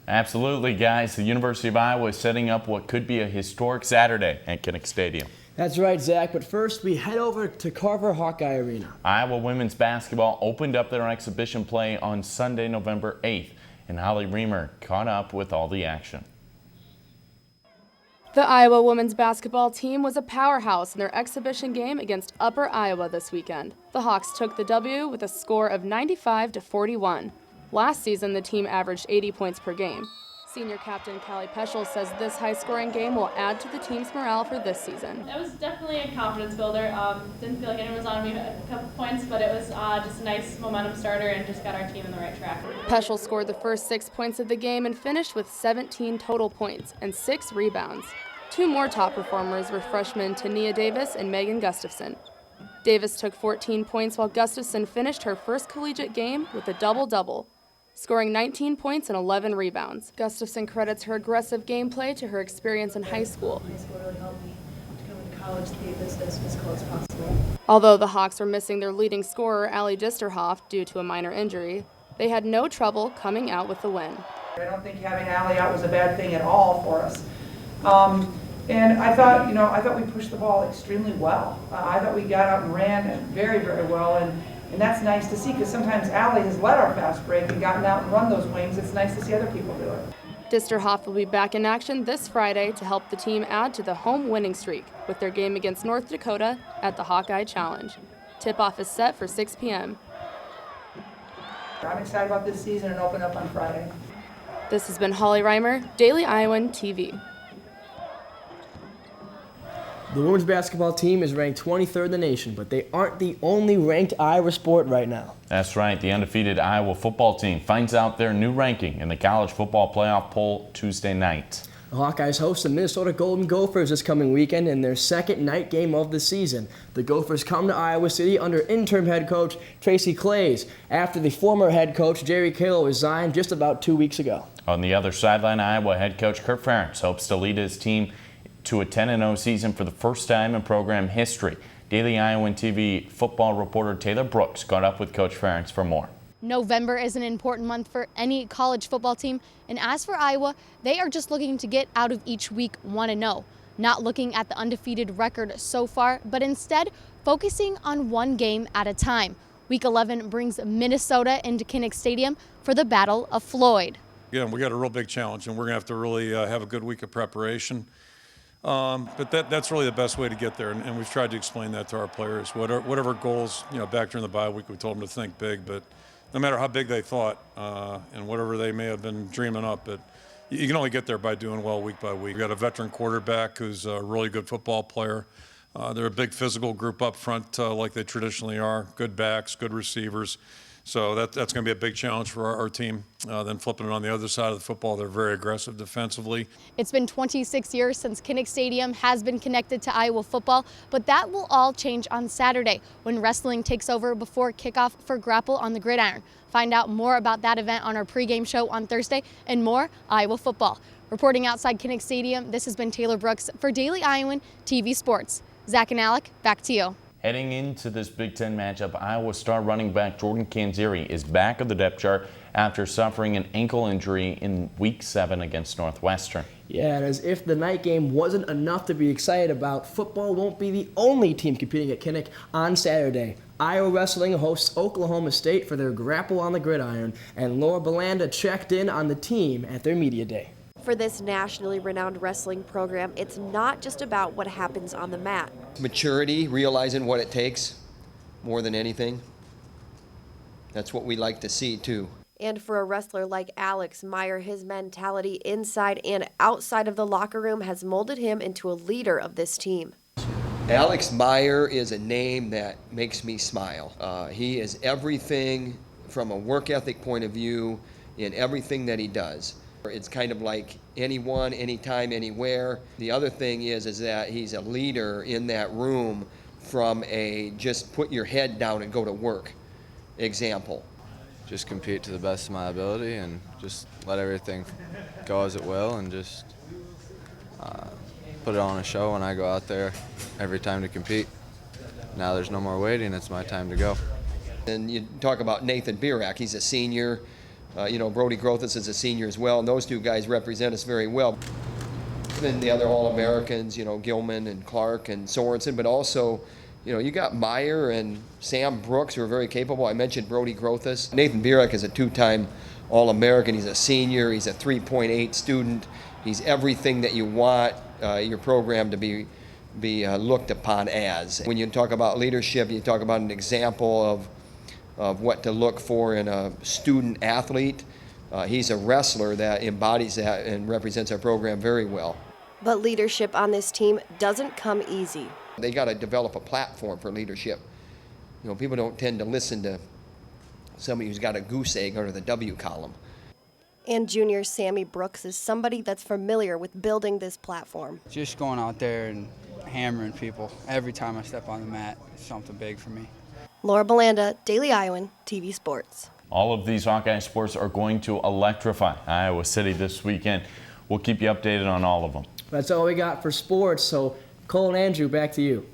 Absolutely, guys. The University of Iowa is setting up what could be a historic Saturday at Kinnick Stadium. That's right, Zach, but first we head over to Carver Hawkeye Arena. Iowa women's basketball opened up their exhibition play on Sunday, November 8th, and Holly Reamer caught up with all the action. The Iowa women's basketball team was a powerhouse in their exhibition game against Upper Iowa this weekend. The Hawks took the W with a score of 95-41. Last season, the team averaged 80 points per game. Senior captain Callie Peschel says this high-scoring game will add to the team's morale for this season. It was definitely a confidence builder. Didn't feel like anyone was on me a couple points, but it was just a nice momentum starter and just got our team in the right track. Peschel scored the first 6 points of the game and finished with 17 total points and 6 rebounds. Two more top performers were freshmen Tania Davis and Megan Gustafson. Davis took 14 points while Gustafson finished her first collegiate game with a double-double, scoring 19 points and 11 rebounds. Gustafson credits her aggressive gameplay to her experience in high school. High school really helped me to come into college to be as physical as possible. Although the Hawks were missing their leading scorer, Allie Disterhoff, due to a minor injury, they had no trouble coming out with the win. I don't think having Allie out was a bad thing at all for us. And I thought we pushed the ball extremely well. I thought we got out and ran very, very well, and that's nice to see because sometimes Allie has led our fast break and gotten out and run those wings. It's nice to see other people do it. Disterhoff will be back in action this Friday to help the team add to the home winning streak with their game against North Dakota at the Hawkeye Challenge. Tip-off is set for 6 p.m. I'm excited about this season and open up on Friday. This has been Holly Reimer, Daily Iowan TV. The women's basketball team is ranked 23rd in the nation, but they aren't the only ranked Iowa sport right now. That's right. The undefeated Iowa football team finds out their new ranking in the college football playoff poll Tuesday night. The Hawkeyes host the Minnesota Golden Gophers this coming weekend in their second night game of the season. The Gophers come to Iowa City under interim head coach Tracy Claeys after the former head coach Jerry Kittle resigned just about 2 weeks ago. On the other sideline, Iowa head coach Kirk Ferentz hopes to lead his team to a 10-0 season for the first time in program history. Daily Iowan TV football reporter Taylor Brooks caught up with Coach Ferentz for more. November is an important month for any college football team, and as for Iowa, they are just looking to get out of each week 1-0, not looking at the undefeated record so far, but instead focusing on one game at a time. Week 11 brings Minnesota into Kinnick Stadium for the Battle of Floyd. Again, we got a real big challenge, and we're going to have to really have a good week of preparation. But that's really the best way to get there, and we've tried to explain that to our players. Whatever goals, back during the bye week, we told them to think big, but no matter how big they thought and whatever they may have been dreaming up, but you can only get there by doing well week by week. We got a veteran quarterback who's a really good football player. They're a big physical group up front like they traditionally are, good backs, good receivers. So that's going to be a big challenge for our team. Then flipping it on the other side of the football, they're very aggressive defensively. It's been 26 years since Kinnick Stadium has been connected to Iowa football, but that will all change on Saturday when wrestling takes over before kickoff for Grapple on the Gridiron. Find out more about that event on our pregame show on Thursday and more Iowa football. Reporting outside Kinnick Stadium, this has been Taylor Brooks for Daily Iowan TV Sports. Zach and Alec, back to you. Heading into this Big Ten matchup, Iowa star running back Jordan Canzeri is back of the depth chart after suffering an ankle injury in Week 7 against Northwestern. Yeah, and as if the night game wasn't enough to be excited about, football won't be the only team competing at Kinnick on Saturday. Iowa Wrestling hosts Oklahoma State for their Grapple on the Gridiron, and Laura Belanda checked in on the team at their media day. For this nationally renowned wrestling program, it's not just about what happens on the mat. Maturity, realizing what it takes more than anything. That's what we like to see too. And for a wrestler like Alex Meyer, his mentality inside and outside of the locker room has molded him into a leader of this team. Alex Meyer is a name that makes me smile. He is everything from a work ethic point of view in everything that he does. It's kind of like anyone, anytime, anywhere. The other thing is that he's a leader in that room from a just put your head down and go to work example. Just compete to the best of my ability and just let everything go as it will and just put it on a show when I go out there every time to compete. Now there's no more waiting, it's my time to go. And you talk about Nathan Birak, he's a senior. Brody Grothus is a senior as well, and those two guys represent us very well. And the other All-Americans, Gilman and Clark and Sorensen, but also, you got Meyer and Sam Brooks, who are very capable. I mentioned Brody Grothus. Nathan Burek is a two-time All-American. He's a senior. He's a 3.8 student. He's everything that you want your program to be looked upon as. When you talk about leadership, you talk about an example of what to look for in a student athlete. He's a wrestler that embodies that and represents our program very well. But leadership on this team doesn't come easy. They got to develop a platform for leadership. People don't tend to listen to somebody who's got a goose egg under the W column. And junior Sammy Brooks is somebody that's familiar with building this platform. Just going out there and hammering people every time I step on the mat is something big for me. Laura Belanda, Daily Iowan, TV Sports. All of these Hawkeye sports are going to electrify Iowa City this weekend. We'll keep you updated on all of them. That's all we got for sports. So, Cole and Andrew, back to you.